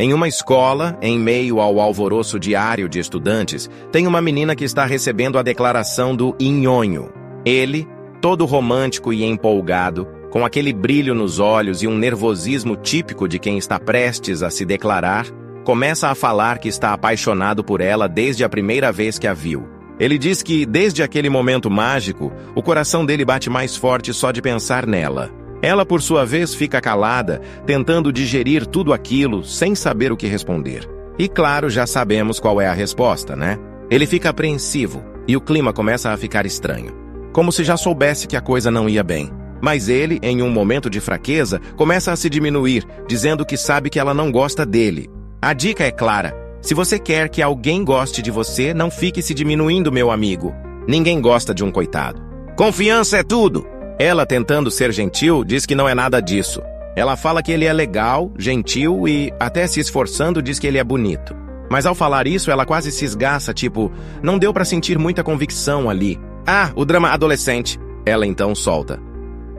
Em uma escola, em meio ao alvoroço diário de estudantes, tem uma menina que está recebendo a declaração do nhonho. Ele, todo romântico e empolgado, com aquele brilho nos olhos e um nervosismo típico de quem está prestes a se declarar, começa a falar que está apaixonado por ela desde a primeira vez que a viu. Ele diz que, desde aquele momento mágico, o coração dele bate mais forte só de pensar nela. Ela, por sua vez, fica calada, tentando digerir tudo aquilo, sem saber o que responder. E claro, já sabemos qual é a resposta, né? Ele fica apreensivo, e o clima começa a ficar estranho. Como se já soubesse que a coisa não ia bem. Mas ele, em um momento de fraqueza, começa a se diminuir, dizendo que sabe que ela não gosta dele. A dica é clara. Se você quer que alguém goste de você, não fique se diminuindo, meu amigo. Ninguém gosta de um coitado. Confiança é tudo! Ela, tentando ser gentil, diz que não é nada disso. Ela fala que ele é legal, gentil e, até se esforçando, diz que ele é bonito. Mas ao falar isso, ela quase se esgaça, tipo, não deu pra sentir muita convicção ali. Ah, o drama adolescente. Ela então solta.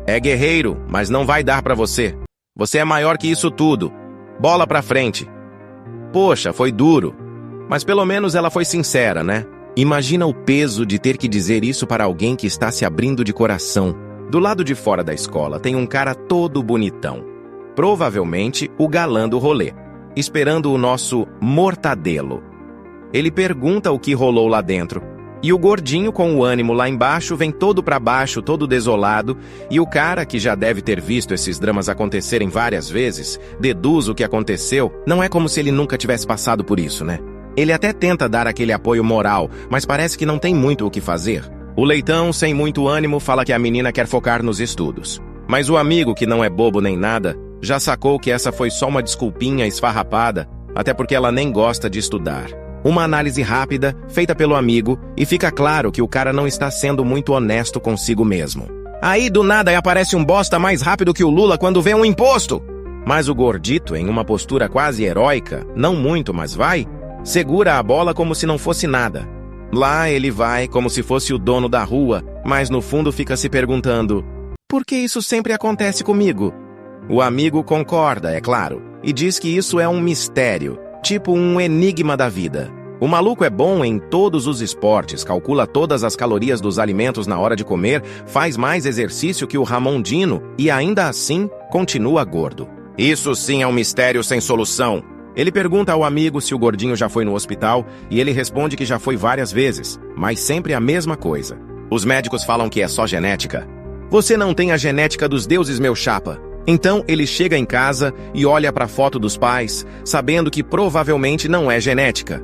É guerreiro, mas não vai dar pra você. Você é maior que isso tudo. Bola pra frente. Poxa, foi duro. Mas pelo menos ela foi sincera, né? Imagina o peso de ter que dizer isso para alguém que está se abrindo de coração. Do lado de fora da escola tem um cara todo bonitão. Provavelmente o galã do rolê, esperando o nosso mortadelo. Ele pergunta o que rolou lá dentro. E o gordinho, com o ânimo lá embaixo, vem todo pra baixo, todo desolado, e o cara, que já deve ter visto esses dramas acontecerem várias vezes, deduz o que aconteceu. Não é como se ele nunca tivesse passado por isso, né? Ele até tenta dar aquele apoio moral, mas parece que não tem muito o que fazer. O leitão, sem muito ânimo, fala que a menina quer focar nos estudos. Mas o amigo, que não é bobo nem nada, já sacou que essa foi só uma desculpinha esfarrapada, até porque ela nem gosta de estudar. Uma análise rápida, feita pelo amigo, e fica claro que o cara não está sendo muito honesto consigo mesmo. Aí, do nada, aparece um bosta mais rápido que o Lula quando vê um imposto! Mas o gordito, em uma postura quase heróica, não muito, mas vai, segura a bola como se não fosse nada. Lá ele vai, como se fosse o dono da rua, mas no fundo fica se perguntando: por que isso sempre acontece comigo? O amigo concorda, é claro, e diz que isso é um mistério, tipo um enigma da vida. O maluco é bom em todos os esportes, calcula todas as calorias dos alimentos na hora de comer, faz mais exercício que o Ramondino e ainda assim continua gordo. Isso sim é um mistério sem solução. Ele pergunta ao amigo se o gordinho já foi no hospital e ele responde que já foi várias vezes, mas sempre a mesma coisa. Os médicos falam que é só genética. Você não tem a genética dos deuses, meu chapa. Então ele chega em casa e olha para a foto dos pais, sabendo que provavelmente não é genética.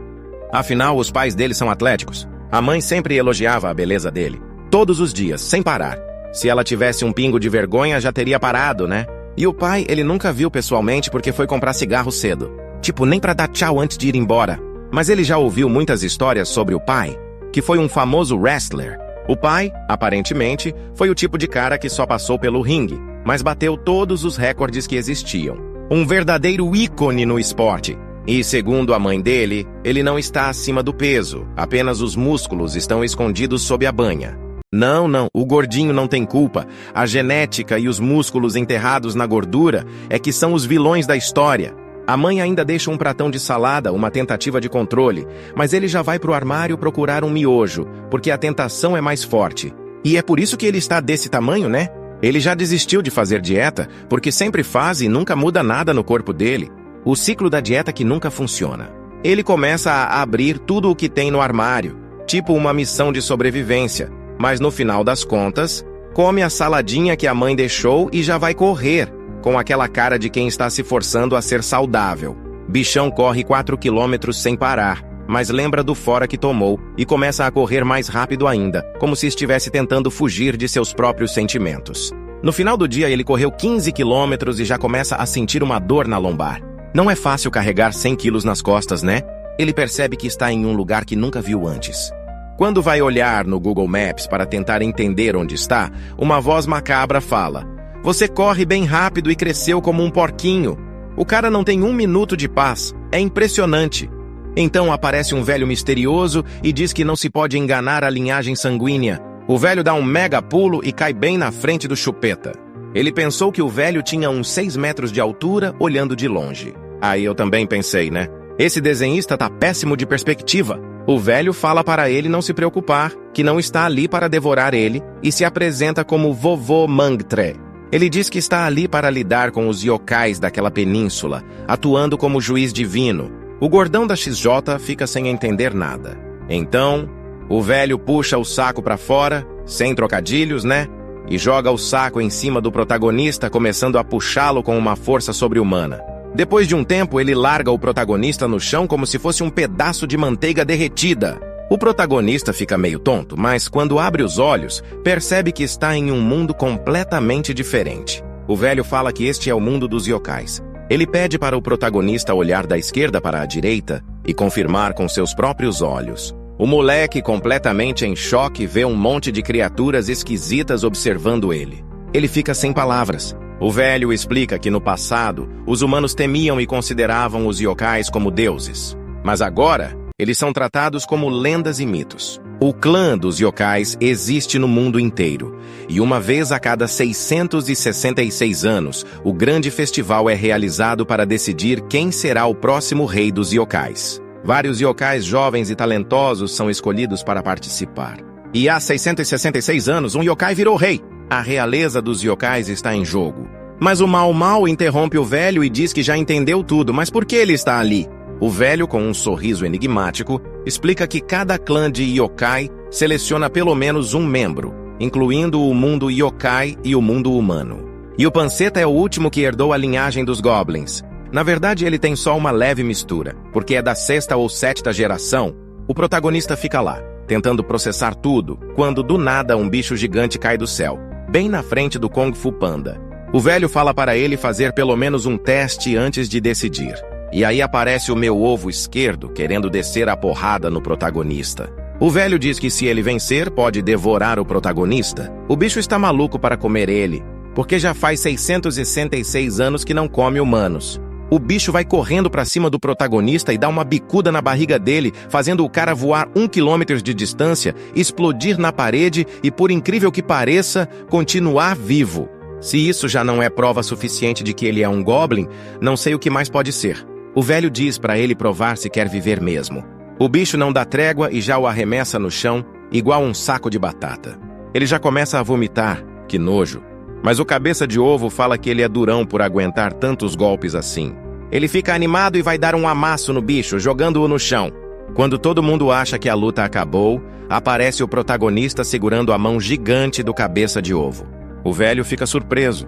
Afinal, os pais dele são atléticos. A mãe sempre elogiava a beleza dele, todos os dias, sem parar. Se ela tivesse um pingo de vergonha, já teria parado, né? E o pai ele nunca viu pessoalmente porque foi comprar cigarro cedo. Tipo, nem pra dar tchau antes de ir embora. Mas ele já ouviu muitas histórias sobre o pai, que foi um famoso wrestler. O pai, aparentemente, foi o tipo de cara que só passou pelo ringue, mas bateu todos os recordes que existiam. Um verdadeiro ícone no esporte. E, segundo a mãe dele, ele não está acima do peso, apenas os músculos estão escondidos sob a banha. Não, o gordinho não tem culpa. A genética e os músculos enterrados na gordura é que são os vilões da história. A mãe ainda deixa um pratão de salada, uma tentativa de controle, mas ele já vai pro armário procurar um miojo, porque a tentação é mais forte. E é por isso que ele está desse tamanho, né? Ele já desistiu de fazer dieta, porque sempre faz e nunca muda nada no corpo dele. O ciclo da dieta que nunca funciona. Ele começa a abrir tudo o que tem no armário, tipo uma missão de sobrevivência, mas no final das contas, come a saladinha que a mãe deixou e já vai correr, com aquela cara de quem está se forçando a ser saudável. Bichão corre 4 quilômetros sem parar, mas lembra do fora que tomou e começa a correr mais rápido ainda, como se estivesse tentando fugir de seus próprios sentimentos. No final do dia, ele correu 15 quilômetros e já começa a sentir uma dor na lombar. Não é fácil carregar 100 quilos nas costas, né? Ele percebe que está em um lugar que nunca viu antes. Quando vai olhar no Google Maps para tentar entender onde está, uma voz macabra fala: você corre bem rápido e cresceu como um porquinho. O cara não tem 1 minuto de paz. É impressionante. Então aparece um velho misterioso e diz que não se pode enganar a linhagem sanguínea. O velho dá um mega pulo e cai bem na frente do Chupeta. Ele pensou que o velho tinha uns 6 metros de altura olhando de longe. Aí eu também pensei, né? Esse desenhista tá péssimo de perspectiva. O velho fala para ele não se preocupar, que não está ali para devorar ele, e se apresenta como Vovô Mangtre. Ele diz que está ali para lidar com os yokais daquela península, atuando como juiz divino. O gordão da XJ fica sem entender nada. Então, o velho puxa o saco para fora, sem trocadilhos, né? E joga o saco em cima do protagonista, começando a puxá-lo com uma força sobre-humana. Depois de um tempo, ele larga o protagonista no chão como se fosse um pedaço de manteiga derretida. O protagonista fica meio tonto, mas quando abre os olhos, percebe que está em um mundo completamente diferente. O velho fala que este é o mundo dos yokais. Ele pede para o protagonista olhar da esquerda para a direita e confirmar com seus próprios olhos. O moleque, completamente em choque, vê um monte de criaturas esquisitas observando ele. Ele fica sem palavras. O velho explica que no passado, os humanos temiam e consideravam os yokais como deuses. Mas agora, eles são tratados como lendas e mitos. O clã dos yokais existe no mundo inteiro, e uma vez a cada 666 anos, o grande festival é realizado para decidir quem será o próximo rei dos yokais. Vários yokais jovens e talentosos são escolhidos para participar. E há 666 anos, um yokai virou rei. A realeza dos yokais está em jogo. Mas o Mau Mau interrompe o velho e diz que já entendeu tudo, mas por que ele está ali? O velho, com um sorriso enigmático, explica que cada clã de yokai seleciona pelo menos um membro, incluindo o mundo yokai e o mundo humano. E o Panceta é o último que herdou a linhagem dos goblins. Na verdade, ele tem só uma leve mistura, porque é da 6ª ou 7ª geração. O protagonista fica lá, tentando processar tudo, quando do nada um bicho gigante cai do céu, bem na frente do Kung Fu Panda. O velho fala para ele fazer pelo menos um teste antes de decidir. E aí aparece o meu ovo esquerdo, querendo descer a porrada no protagonista. O velho diz que se ele vencer, pode devorar o protagonista. O bicho está maluco para comer ele, porque já faz 666 anos que não come humanos. O bicho vai correndo para cima do protagonista e dá uma bicuda na barriga dele, fazendo o cara voar 1 quilômetro de distância, explodir na parede e, por incrível que pareça, continuar vivo. Se isso já não é prova suficiente de que ele é um goblin, não sei o que mais pode ser. O velho diz para ele provar se quer viver mesmo. O bicho não dá trégua e já o arremessa no chão, igual um saco de batata. Ele já começa a vomitar, que nojo. Mas o cabeça de ovo fala que ele é durão por aguentar tantos golpes assim. Ele fica animado e vai dar um amasso no bicho, jogando-o no chão. Quando todo mundo acha que a luta acabou, aparece o protagonista segurando a mão gigante do cabeça de ovo. O velho fica surpreso,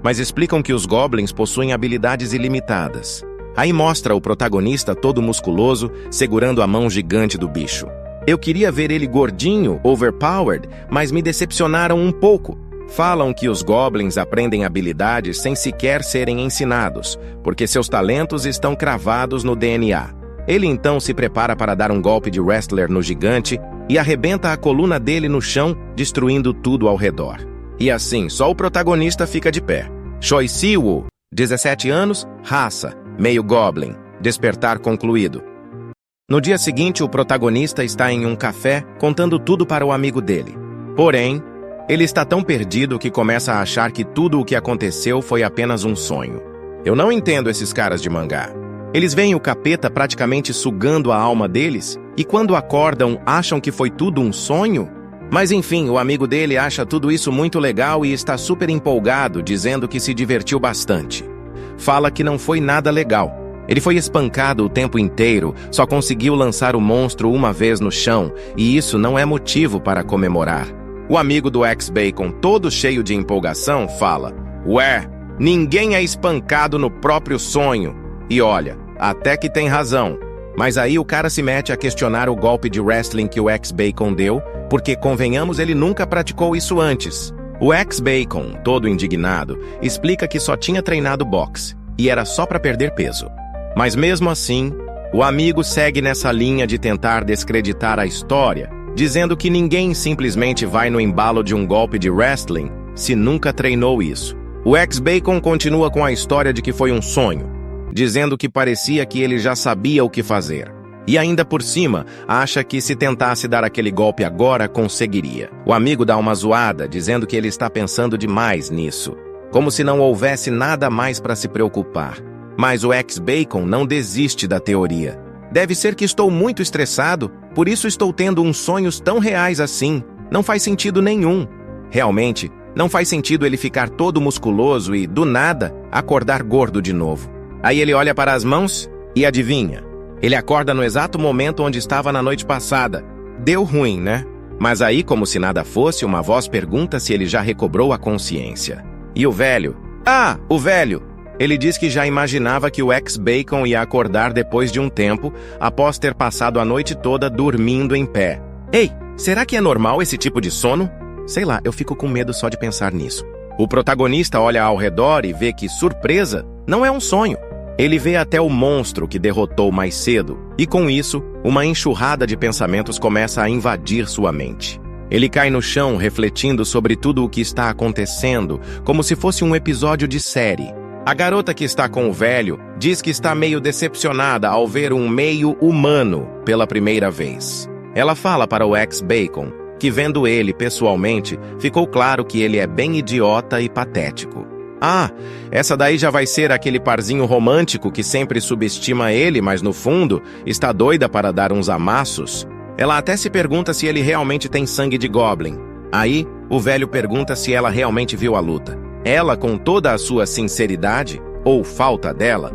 mas explicam que os goblins possuem habilidades ilimitadas. Aí mostra o protagonista todo musculoso, segurando a mão gigante do bicho. Eu queria ver ele gordinho, overpowered, mas me decepcionaram um pouco. Falam que os goblins aprendem habilidades sem sequer serem ensinados, porque seus talentos estão cravados no DNA. Ele então se prepara para dar um golpe de wrestler no gigante e arrebenta a coluna dele no chão, destruindo tudo ao redor. E assim, só o protagonista fica de pé. Choi Si-woo, 17 anos, raça, meio goblin, despertar concluído. No dia seguinte, o protagonista está em um café contando tudo para o amigo dele. Porém, ele está tão perdido que começa a achar que tudo o que aconteceu foi apenas um sonho. Eu não entendo esses caras de mangá. Eles veem o capeta praticamente sugando a alma deles e quando acordam acham que foi tudo um sonho? Mas enfim, o amigo dele acha tudo isso muito legal e está super empolgado, dizendo que se divertiu bastante. Fala que não foi nada legal. Ele foi espancado o tempo inteiro, só conseguiu lançar o monstro uma vez no chão, e isso não é motivo para comemorar. O amigo do X-Bacon, todo cheio de empolgação, fala: "Ué, ninguém é espancado no próprio sonho." E olha, até que tem razão. Mas aí o cara se mete a questionar o golpe de wrestling que o X-Bacon deu, porque, convenhamos, ele nunca praticou isso antes. O X-Bacon, todo indignado, explica que só tinha treinado boxe, e era só para perder peso. Mas mesmo assim, o amigo segue nessa linha de tentar descreditar a história, dizendo que ninguém simplesmente vai no embalo de um golpe de wrestling se nunca treinou isso. O X-Bacon continua com a história de que foi um sonho, dizendo que parecia que ele já sabia o que fazer. E ainda por cima, acha que se tentasse dar aquele golpe agora, conseguiria. O amigo dá uma zoada, dizendo que ele está pensando demais nisso, como se não houvesse nada mais para se preocupar. Mas o ex-Bacon não desiste da teoria. Deve ser que estou muito estressado, por isso estou tendo uns sonhos tão reais assim. Não faz sentido nenhum. Realmente, não faz sentido ele ficar todo musculoso e, do nada, acordar gordo de novo. Aí ele olha para as mãos e adivinha. Ele acorda no exato momento onde estava na noite passada. Deu ruim, né? Mas aí, como se nada fosse, uma voz pergunta se ele já recobrou a consciência. E o velho? Ah, o velho! Ele diz que já imaginava que o ex-Bacon ia acordar depois de um tempo, após ter passado a noite toda dormindo em pé. Ei, será que é normal esse tipo de sono? Sei lá, eu fico com medo só de pensar nisso. O protagonista olha ao redor e vê que, surpresa, não é um sonho. Ele vê até o monstro que derrotou mais cedo, e com isso, uma enxurrada de pensamentos começa a invadir sua mente. Ele cai no chão refletindo sobre tudo o que está acontecendo, como se fosse um episódio de série. A garota que está com o velho diz que está meio decepcionada ao ver um meio humano pela primeira vez. Ela fala para o ex-Bacon que, vendo ele pessoalmente, ficou claro que ele é bem idiota e patético. Ah, essa daí já vai ser aquele parzinho romântico que sempre subestima ele, mas no fundo está doida para dar uns amassos. Ela até se pergunta se ele realmente tem sangue de Goblin. Aí, o velho pergunta se ela realmente viu a luta. Ela, com toda a sua sinceridade, ou falta dela,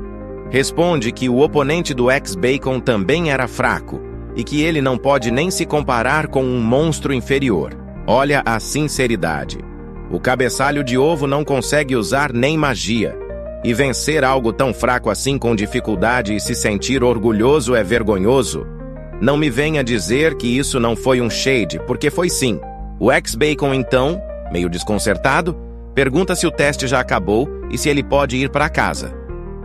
responde que o oponente do ex-Bacon também era fraco e que ele não pode nem se comparar com um monstro inferior. Olha a sinceridade. O cabeçalho de ovo não consegue usar nem magia. E vencer algo tão fraco assim com dificuldade e se sentir orgulhoso é vergonhoso. Não me venha dizer que isso não foi um shade, porque foi sim. O ex-Bacon, então, meio desconcertado, pergunta se o teste já acabou e se ele pode ir para casa.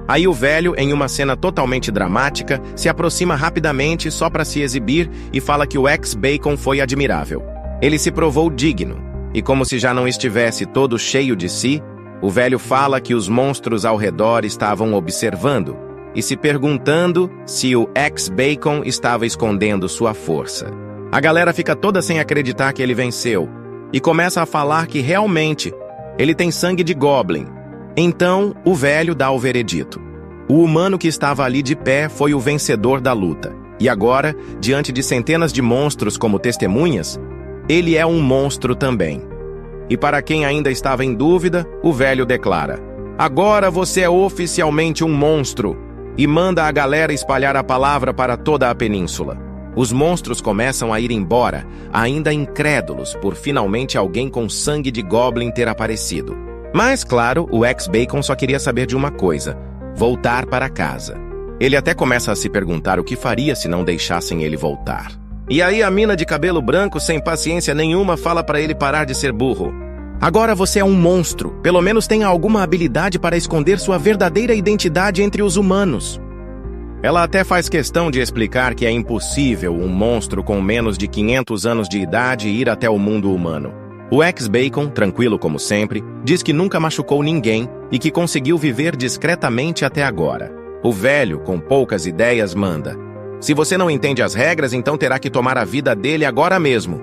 Aí o velho, em uma cena totalmente dramática, se aproxima rapidamente só para se exibir e fala que o ex-Bacon foi admirável. Ele se provou digno, e como se já não estivesse todo cheio de si, o velho fala que os monstros ao redor estavam observando e se perguntando se o ex-Bacon estava escondendo sua força. A galera fica toda sem acreditar que ele venceu e começa a falar que realmente ele tem sangue de Goblin. Então, o velho dá o veredito. O humano que estava ali de pé foi o vencedor da luta. E agora, diante de centenas de monstros como testemunhas, ele é um monstro também. E para quem ainda estava em dúvida, o velho declara: agora você é oficialmente um monstro. E manda a galera espalhar a palavra para toda a península. Os monstros começam a ir embora, ainda incrédulos por finalmente alguém com sangue de Goblin ter aparecido. Mas, claro, o ex-Bacon só queria saber de uma coisa: voltar para casa. Ele até começa a se perguntar o que faria se não deixassem ele voltar. E aí a mina de cabelo branco, sem paciência nenhuma, fala para ele parar de ser burro. Agora você é um monstro. Pelo menos tenha alguma habilidade para esconder sua verdadeira identidade entre os humanos. Ela até faz questão de explicar que é impossível um monstro com menos de 500 anos de idade ir até o mundo humano. O ex-Bacon, tranquilo como sempre, diz que nunca machucou ninguém e que conseguiu viver discretamente até agora. O velho, com poucas ideias, manda: se você não entende as regras, então terá que tomar a vida dele agora mesmo.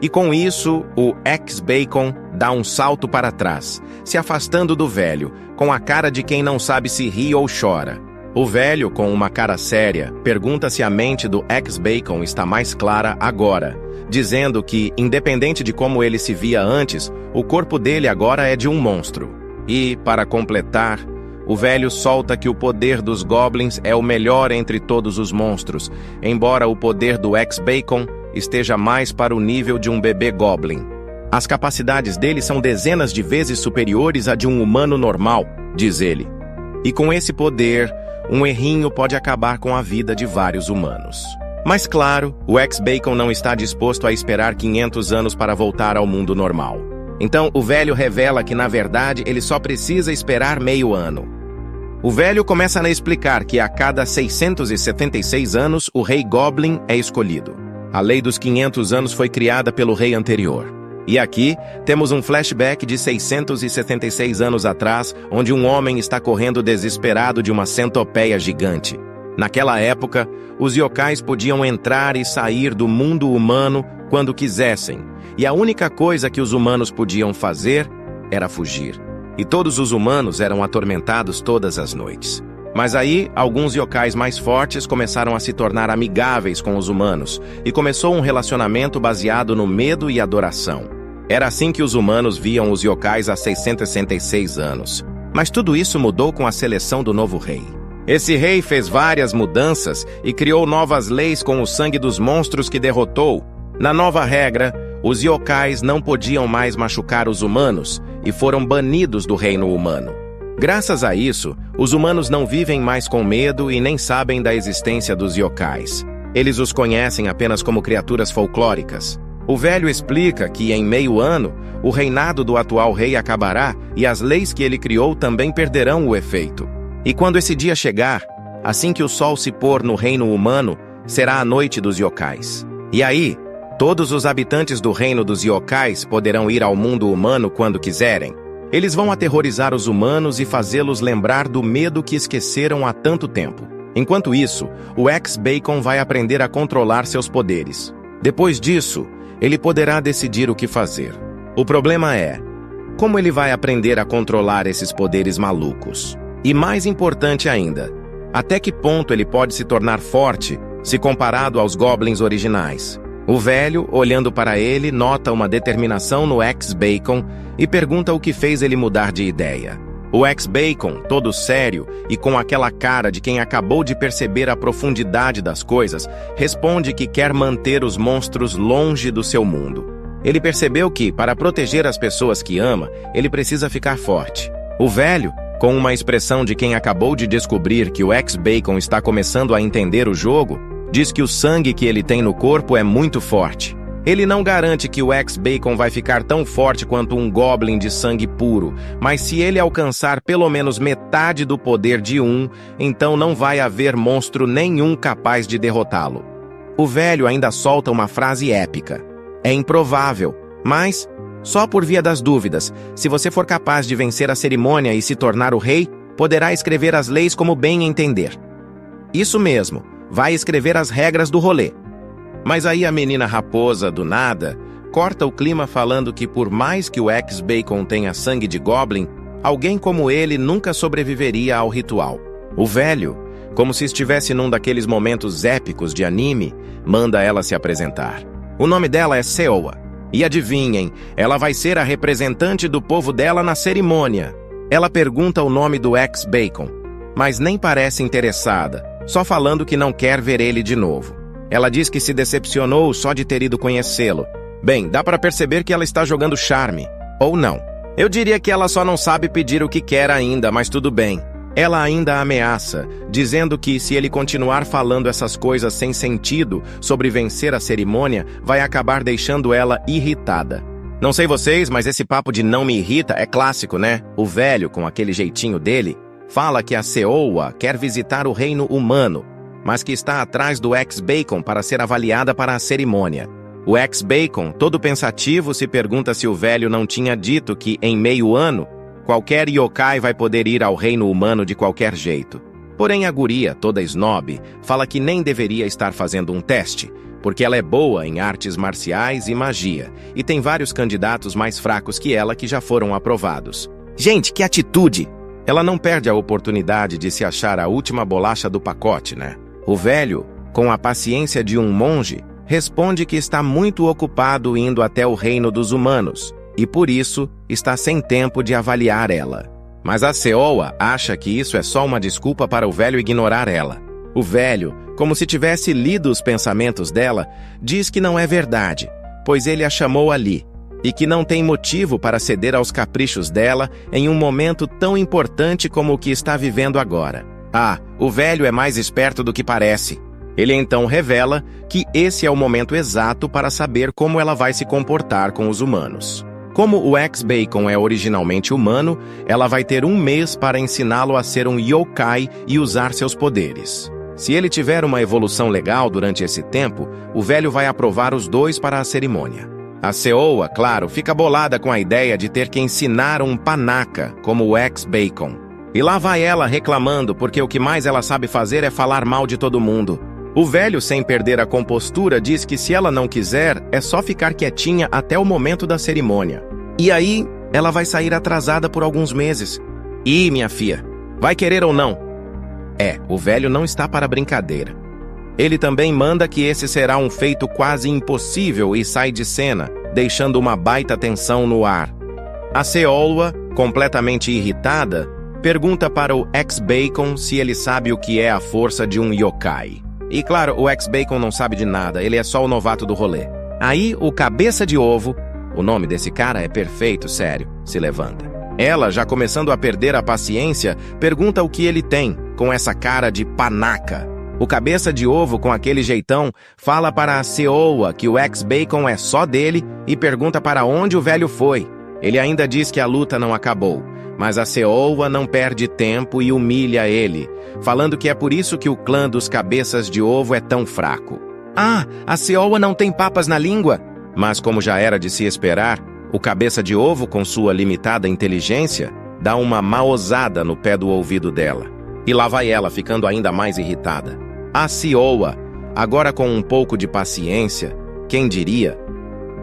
E com isso, o ex-Bacon dá um salto para trás, se afastando do velho, com a cara de quem não sabe se ri ou chora. O velho, com uma cara séria, pergunta se a mente do ex-Bacon está mais clara agora, dizendo que, independente de como ele se via antes, o corpo dele agora é de um monstro. E, para completar, o velho solta que o poder dos Goblins é o melhor entre todos os monstros, embora o poder do ex-Bacon esteja mais para o nível de um bebê Goblin. As capacidades dele são dezenas de vezes superiores à de um humano normal, diz ele. E com esse poder, um errinho pode acabar com a vida de vários humanos. Mas claro, o ex-Bacon não está disposto a esperar 500 anos para voltar ao mundo normal. Então o velho revela que, na verdade, ele só precisa esperar meio ano. O velho começa a explicar que a cada 676 anos o rei Goblin é escolhido. A lei dos 500 anos foi criada pelo rei anterior. E aqui temos um flashback de 676 anos atrás, onde um homem está correndo desesperado de uma centopeia gigante. Naquela época, os yokais podiam entrar e sair do mundo humano quando quisessem, e a única coisa que os humanos podiam fazer era fugir. E todos os humanos eram atormentados todas as noites. Mas aí, alguns yokais mais fortes começaram a se tornar amigáveis com os humanos, e começou um relacionamento baseado no medo e adoração. Era assim que os humanos viam os yokais há 666 anos. Mas tudo isso mudou com a seleção do novo rei. Esse rei fez várias mudanças e criou novas leis com o sangue dos monstros que derrotou. Na nova regra, os yokais não podiam mais machucar os humanos e foram banidos do reino humano. Graças a isso, os humanos não vivem mais com medo e nem sabem da existência dos yokais. Eles os conhecem apenas como criaturas folclóricas. O velho explica que, em meio ano, o reinado do atual rei acabará e as leis que ele criou também perderão o efeito. E quando esse dia chegar, assim que o sol se pôr no reino humano, será a noite dos yokais. E aí, todos os habitantes do reino dos yokais poderão ir ao mundo humano quando quiserem. Eles vão aterrorizar os humanos e fazê-los lembrar do medo que esqueceram há tanto tempo. Enquanto isso, o ex-Bacon vai aprender a controlar seus poderes. Depois disso, ele poderá decidir o que fazer. O problema é, como ele vai aprender a controlar esses poderes malucos? E mais importante ainda, até que ponto ele pode se tornar forte se comparado aos goblins originais? O velho, olhando para ele, nota uma determinação no ex-Bacon e pergunta o que fez ele mudar de ideia. O ex-Bacon, todo sério e com aquela cara de quem acabou de perceber a profundidade das coisas, responde que quer manter os monstros longe do seu mundo. Ele percebeu que, para proteger as pessoas que ama, ele precisa ficar forte. O velho, com uma expressão de quem acabou de descobrir que o ex-Bacon está começando a entender o jogo, diz que o sangue que ele tem no corpo é muito forte. Ele não garante que o ex-Bacon vai ficar tão forte quanto um goblin de sangue puro, mas se ele alcançar pelo menos metade do poder de um, então não vai haver monstro nenhum capaz de derrotá-lo. O velho ainda solta uma frase épica. É improvável, mas, só por via das dúvidas, se você for capaz de vencer a cerimônia e se tornar o rei, poderá escrever as leis como bem entender. Isso mesmo. Vai escrever as regras do rolê. Mas aí a menina raposa, do nada, corta o clima falando que por mais que o ex-Bacon tenha sangue de goblin, alguém como ele nunca sobreviveria ao ritual. O velho, como se estivesse num daqueles momentos épicos de anime, manda ela se apresentar. O nome dela é Seowa. E adivinhem, ela vai ser a representante do povo dela na cerimônia. Ela pergunta o nome do ex-Bacon, mas nem parece interessada, só falando que não quer ver ele de novo. Ela diz que se decepcionou só de ter ido conhecê-lo. Bem, dá para perceber que ela está jogando charme. Ou não. Eu diria que ela só não sabe pedir o que quer ainda, mas tudo bem. Ela ainda ameaça, dizendo que se ele continuar falando essas coisas sem sentido sobre vencer a cerimônia, vai acabar deixando ela irritada. Não sei vocês, mas esse papo de não me irrita é clássico, né? O velho, com aquele jeitinho dele, fala que a Seowa quer visitar o reino humano, mas que está atrás do ex-Bacon para ser avaliada para a cerimônia. O ex-Bacon, todo pensativo, se pergunta se o velho não tinha dito que, em meio ano, qualquer yokai vai poder ir ao reino humano de qualquer jeito. Porém, a guria, toda snob, fala que nem deveria estar fazendo um teste, porque ela é boa em artes marciais e magia, e tem vários candidatos mais fracos que ela que já foram aprovados. Gente, que atitude! Ela não perde a oportunidade de se achar a última bolacha do pacote, né? O velho, com a paciência de um monge, responde que está muito ocupado indo até o reino dos humanos, e por isso está sem tempo de avaliar ela. Mas a Seowa acha que isso é só uma desculpa para o velho ignorar ela. O velho, como se tivesse lido os pensamentos dela, diz que não é verdade, pois ele a chamou ali, e que não tem motivo para ceder aos caprichos dela em um momento tão importante como o que está vivendo agora. Ah, o velho é mais esperto do que parece. Ele então revela que esse é o momento exato para saber como ela vai se comportar com os humanos. Como o ex-Bacon é originalmente humano, ela vai ter um mês para ensiná-lo a ser um yokai e usar seus poderes. Se ele tiver uma evolução legal durante esse tempo, o velho vai aprovar os dois para a cerimônia. A Seowa, claro, fica bolada com a ideia de ter que ensinar um panaca, como o ex-Bacon. E lá vai ela reclamando porque o que mais ela sabe fazer é falar mal de todo mundo. O velho, sem perder a compostura, diz que se ela não quiser, é só ficar quietinha até o momento da cerimônia. E aí, ela vai sair atrasada por alguns meses. Ih, minha filha, vai querer ou não? O velho não está para brincadeira. Ele também manda que esse será um feito quase impossível e sai de cena, deixando uma baita tensão no ar. A Seolwa, completamente irritada, pergunta para o ex-Bacon se ele sabe o que é a força de um yokai. E claro, o ex-Bacon não sabe de nada, ele é só o novato do rolê. Aí, o cabeça de ovo, o nome desse cara é perfeito, sério, se levanta. Ela, já começando a perder a paciência, pergunta o que ele tem, com essa cara de panaca. O cabeça de ovo, com aquele jeitão, fala para a Seolwa que o ex-Bacon é só dele e pergunta para onde o velho foi. Ele ainda diz que a luta não acabou, mas a Seolwa não perde tempo e humilha ele, falando que é por isso que o clã dos cabeças de ovo é tão fraco. Ah, a Seolwa não tem papas na língua? Mas como já era de se esperar, o cabeça de ovo, com sua limitada inteligência, dá uma maosada no pé do ouvido dela. E lá vai ela, ficando ainda mais irritada. A Seolwa, agora com um pouco de paciência, quem diria,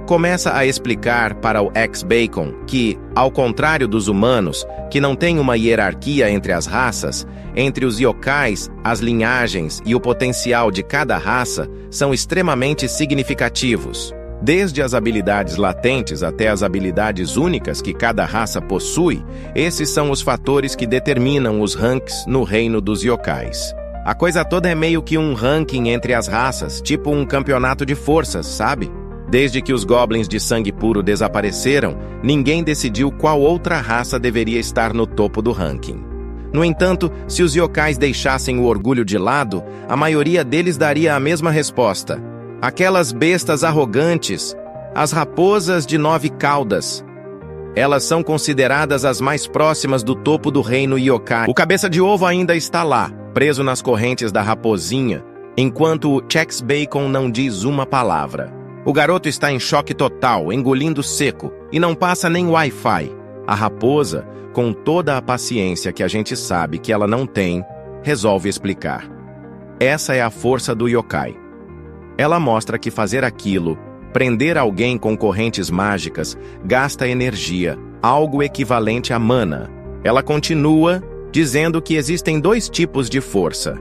começa a explicar para o ex-Bacon que, ao contrário dos humanos, que não tem uma hierarquia entre as raças, entre os yokais, as linhagens e o potencial de cada raça são extremamente significativos. Desde as habilidades latentes até as habilidades únicas que cada raça possui, esses são os fatores que determinam os ranks no reino dos yokais. A coisa toda é meio que um ranking entre as raças, tipo um campeonato de forças, sabe? Desde que os goblins de sangue puro desapareceram, ninguém decidiu qual outra raça deveria estar no topo do ranking. No entanto, se os yokais deixassem o orgulho de lado, a maioria deles daria a mesma resposta. Aquelas bestas arrogantes, as raposas de 9 caudas. Elas são consideradas as mais próximas do topo do reino yokai. O cabeça de ovo ainda está lá, preso nas correntes da raposinha, enquanto o ex-Bacon não diz uma palavra. O garoto está em choque total, engolindo seco, e não passa nem Wi-Fi. A raposa, com toda a paciência que a gente sabe que ela não tem, resolve explicar. Essa é a força do yokai. Ela mostra que fazer aquilo, prender alguém com correntes mágicas, gasta energia, algo equivalente a mana. Ela continua dizendo que existem 2 tipos de força.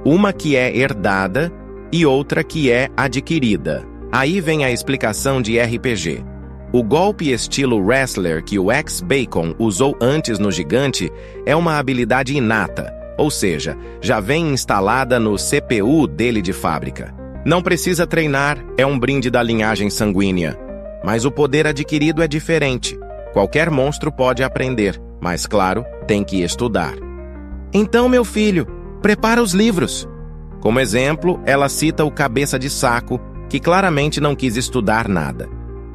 Uma que é herdada e outra que é adquirida. Aí vem a explicação de RPG. O golpe estilo wrestler que o ex-Bacon usou antes no gigante é uma habilidade inata, ou seja, já vem instalada no CPU dele de fábrica. Não precisa treinar, é um brinde da linhagem sanguínea. Mas o poder adquirido é diferente. Qualquer monstro pode aprender, mas claro, tem que estudar. Então, meu filho, prepara os livros. Como exemplo, ela cita o cabeça de saco, que claramente não quis estudar nada.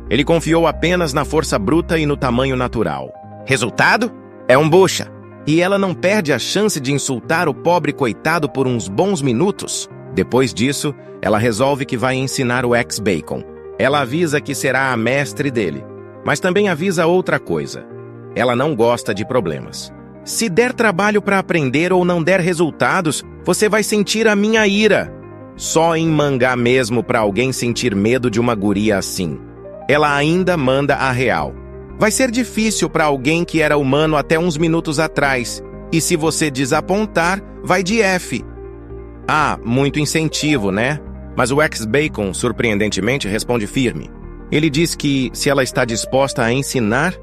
Ele confiou apenas na força bruta e no tamanho natural. Resultado? É um bucha. E ela não perde a chance de insultar o pobre coitado por uns bons minutos. Depois disso, ela resolve que vai ensinar o ex-Bacon. Ela avisa que será a mestre dele, mas também avisa outra coisa. Ela não gosta de problemas. Se der trabalho para aprender ou não der resultados, você vai sentir a minha ira. Só em mangá mesmo para alguém sentir medo de uma guria assim. Ela ainda manda a real. Vai ser difícil para alguém que era humano até uns minutos atrás. E se você desapontar, vai de F. Ah, muito incentivo, né? Mas o ex-Bacon, surpreendentemente, responde firme. Ele diz que, se ela está disposta a ensinar,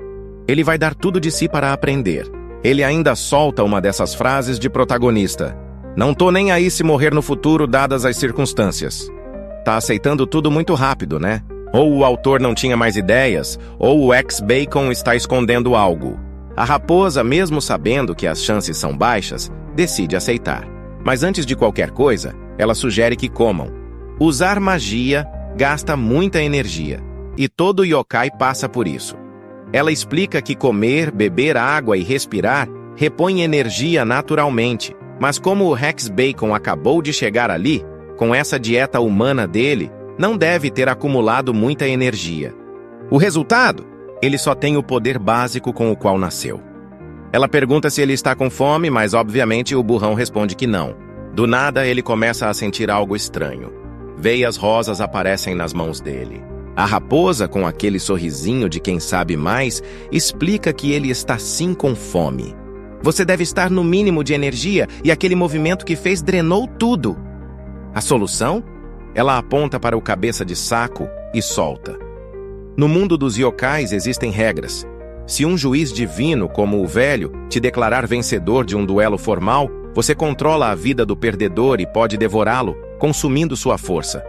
ele vai dar tudo de si para aprender. Ele ainda solta uma dessas frases de protagonista. Não tô nem aí se morrer no futuro, dadas as circunstâncias. Tá aceitando tudo muito rápido, né? Ou o autor não tinha mais ideias, ou o ex-Bacon está escondendo algo. A raposa, mesmo sabendo que as chances são baixas, decide aceitar. Mas antes de qualquer coisa, ela sugere que comam. Usar magia gasta muita energia, e todo yokai passa por isso. Ela explica que comer, beber água e respirar repõe energia naturalmente, mas como o ex-Bacon acabou de chegar ali, com essa dieta humana dele, não deve ter acumulado muita energia. O resultado? Ele só tem o poder básico com o qual nasceu. Ela pergunta se ele está com fome, mas obviamente o burrão responde que não. Do nada, ele começa a sentir algo estranho. Veias rosas aparecem nas mãos dele. A raposa, com aquele sorrisinho de quem sabe mais, explica que ele está sim com fome. Você deve estar no mínimo de energia e aquele movimento que fez drenou tudo. A solução? Ela aponta para o cabeça de saco e solta. No mundo dos yokais existem regras. Se um juiz divino, como o velho, te declarar vencedor de um duelo formal, você controla a vida do perdedor e pode devorá-lo, consumindo sua força.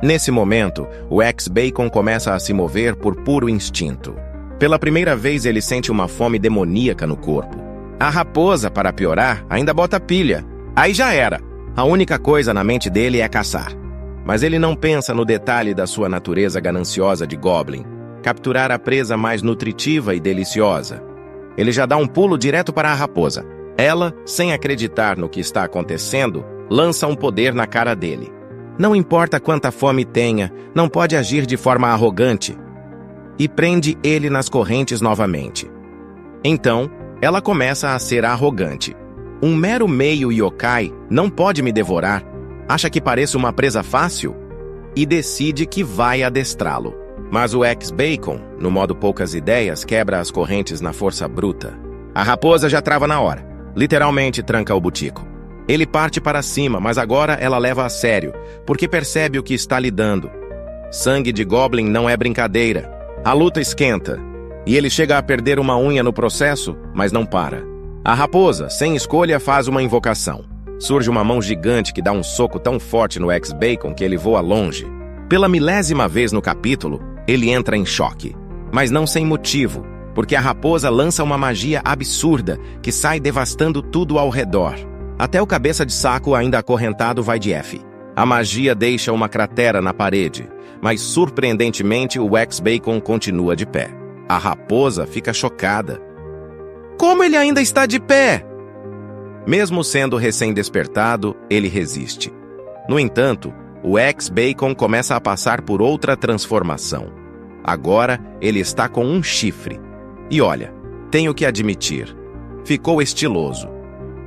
Nesse momento, o ex-Bacon começa a se mover por puro instinto. Pela primeira vez ele sente uma fome demoníaca no corpo. A raposa, para piorar, ainda bota pilha. Aí já era. A única coisa na mente dele é caçar. Mas ele não pensa no detalhe da sua natureza gananciosa de Goblin. Capturar a presa mais nutritiva e deliciosa. Ele já dá um pulo direto para a raposa. Ela, sem acreditar no que está acontecendo, lança um poder na cara dele. Não importa quanta fome tenha, não pode agir de forma arrogante. E prende ele nas correntes novamente. Então, ela começa a ser arrogante. Um mero meio yokai não pode me devorar. Acha que pareço uma presa fácil? E decide que vai adestrá-lo. Mas o ex-Bacon, no modo poucas ideias, quebra as correntes na força bruta. A raposa já trava na hora. Literalmente tranca o butico. Ele parte para cima, mas agora ela leva a sério, porque percebe o que está lidando. Sangue de Goblin não é brincadeira. A luta esquenta. E ele chega a perder uma unha no processo, mas não para. A raposa, sem escolha, faz uma invocação. Surge uma mão gigante que dá um soco tão forte no ex-Bacon que ele voa longe. Pela milésima vez no capítulo, ele entra em choque. Mas não sem motivo, porque a raposa lança uma magia absurda que sai devastando tudo ao redor. Até o cabeça de saco ainda acorrentado vai de F. A magia deixa uma cratera na parede, mas surpreendentemente o ex-Bacon continua de pé. A raposa fica chocada. Como ele ainda está de pé? Mesmo sendo recém-despertado, ele resiste. No entanto, o ex-Bacon começa a passar por outra transformação. Agora, ele está com um chifre. E olha, tenho que admitir, ficou estiloso.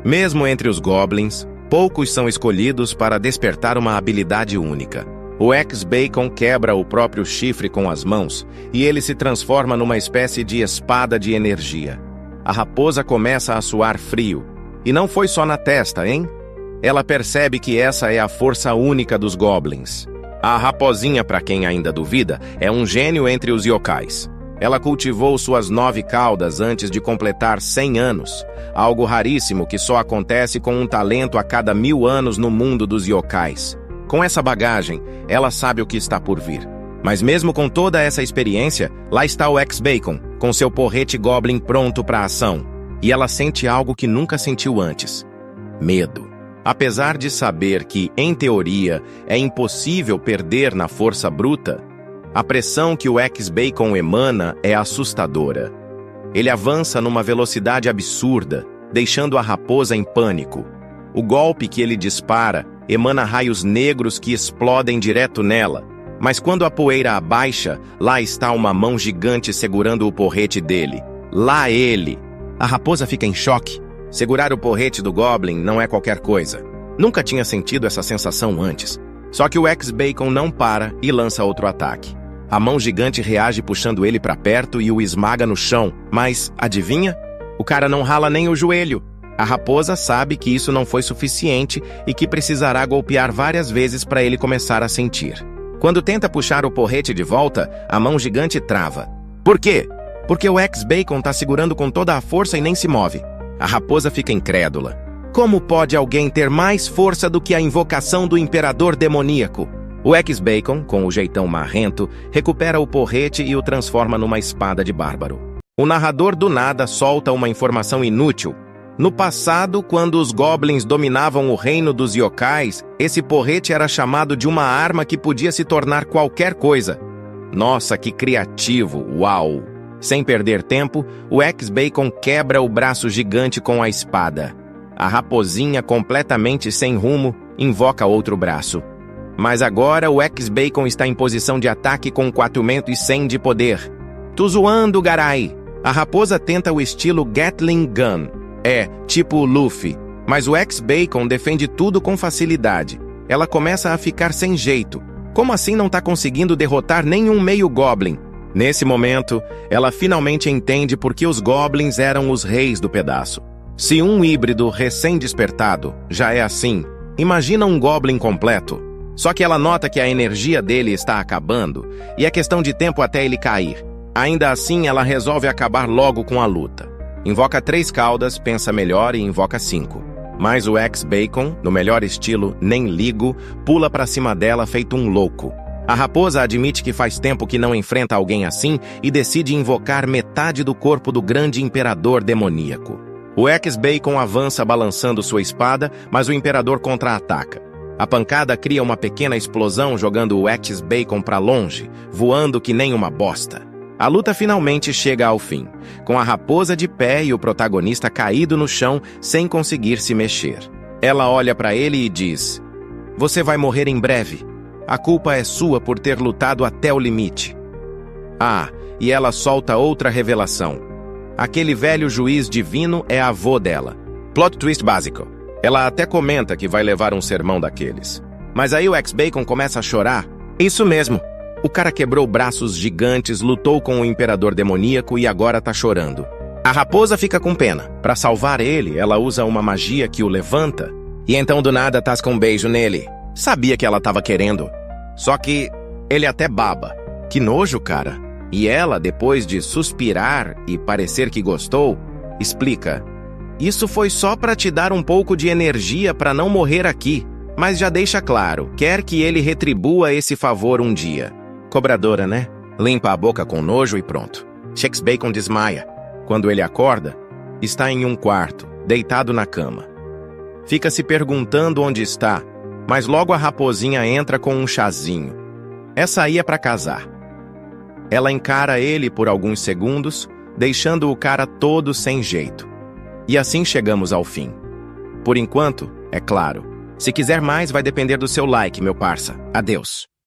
Mesmo entre os Goblins, poucos são escolhidos para despertar uma habilidade única. O ex-Bacon quebra o próprio chifre com as mãos e ele se transforma numa espécie de espada de energia. A raposa começa a suar frio. E não foi só na testa, hein? Ela percebe que essa é a força única dos Goblins. A raposinha, para quem ainda duvida, é um gênio entre os yokais. Ela cultivou suas 9 caudas antes de completar 100 anos, algo raríssimo que só acontece com um talento a cada 1000 anos no mundo dos yokais. Com essa bagagem, ela sabe o que está por vir. Mas mesmo com toda essa experiência, lá está o ex-Bacon, com seu porrete Goblin pronto para a ação. E ela sente algo que nunca sentiu antes: medo. Apesar de saber que, em teoria, é impossível perder na força bruta, a pressão que o ex-Bacon emana é assustadora. Ele avança numa velocidade absurda, deixando a raposa em pânico. O golpe que ele dispara emana raios negros que explodem direto nela. Mas quando a poeira abaixa, lá está uma mão gigante segurando o porrete dele. Lá ele! A raposa fica em choque. Segurar o porrete do Goblin não é qualquer coisa. Nunca tinha sentido essa sensação antes. Só que o ex-Bacon não para e lança outro ataque. A mão gigante reage puxando ele para perto e o esmaga no chão. Mas, adivinha? O cara não rala nem o joelho. A raposa sabe que isso não foi suficiente e que precisará golpear várias vezes para ele começar a sentir. Quando tenta puxar o porrete de volta, a mão gigante trava. Por quê? Porque o ex-Bacon tá segurando com toda a força e nem se move. A raposa fica incrédula. Como pode alguém ter mais força do que a invocação do imperador demoníaco? O ex-Bacon, com o jeitão marrento, recupera o porrete e o transforma numa espada de bárbaro. O narrador do nada solta uma informação inútil. No passado, quando os Goblins dominavam o reino dos yokais, esse porrete era chamado de uma arma que podia se tornar qualquer coisa. Nossa, que criativo! Uau! Sem perder tempo, o ex-Bacon quebra o braço gigante com a espada. A raposinha, completamente sem rumo, invoca outro braço. Mas agora o ex-Bacon está em posição de ataque com 4.100 de poder. Tô zoando, garai! A raposa tenta o estilo Gatling Gun. É, tipo Luffy. Mas o ex-Bacon defende tudo com facilidade. Ela começa a ficar sem jeito. Como assim não tá conseguindo derrotar nenhum meio Goblin? Nesse momento, ela finalmente entende por que os Goblins eram os reis do pedaço. Se um híbrido recém-despertado já é assim, imagina um Goblin completo. Só que ela nota que a energia dele está acabando e é questão de tempo até ele cair. Ainda assim, ela resolve acabar logo com a luta. Invoca 3 caudas, pensa melhor e invoca 5. Mas o ex-Bacon, no melhor estilo nem ligo, pula pra cima dela feito um louco. A raposa admite que faz tempo que não enfrenta alguém assim e decide invocar metade do corpo do grande imperador demoníaco. O ex-Bacon avança balançando sua espada, mas o imperador contra-ataca. A pancada cria uma pequena explosão jogando o ex-Bacon pra longe, voando que nem uma bosta. A luta finalmente chega ao fim, com a raposa de pé e o protagonista caído no chão sem conseguir se mexer. Ela olha pra ele e diz: "Você vai morrer em breve. A culpa é sua por ter lutado até o limite." Ah, e ela solta outra revelação. Aquele velho juiz divino é avô dela. Plot twist básico. Ela até comenta que vai levar um sermão daqueles. Mas aí o ex-Bacon começa a chorar. Isso mesmo. O cara quebrou braços gigantes, lutou com o imperador demoníaco e agora tá chorando. A raposa fica com pena. Pra salvar ele, ela usa uma magia que o levanta. E então do nada tasca um beijo nele. Sabia que ela tava querendo. Só que ele até baba. Que nojo, cara. E ela, depois de suspirar e parecer que gostou, explica: "Isso foi só pra te dar um pouco de energia pra não morrer aqui. Mas já deixa claro, quer que ele retribua esse favor um dia." Cobradora, né? Limpa a boca com nojo e pronto. Ex-Bacon desmaia. Quando ele acorda, está em um quarto, deitado na cama. Fica se perguntando onde está, mas logo a raposinha entra com um chazinho. Essa aí é pra casar. Ela encara ele por alguns segundos, deixando o cara todo sem jeito. E assim chegamos ao fim. Por enquanto, é claro. Se quiser mais, vai depender do seu like, meu parça. Adeus.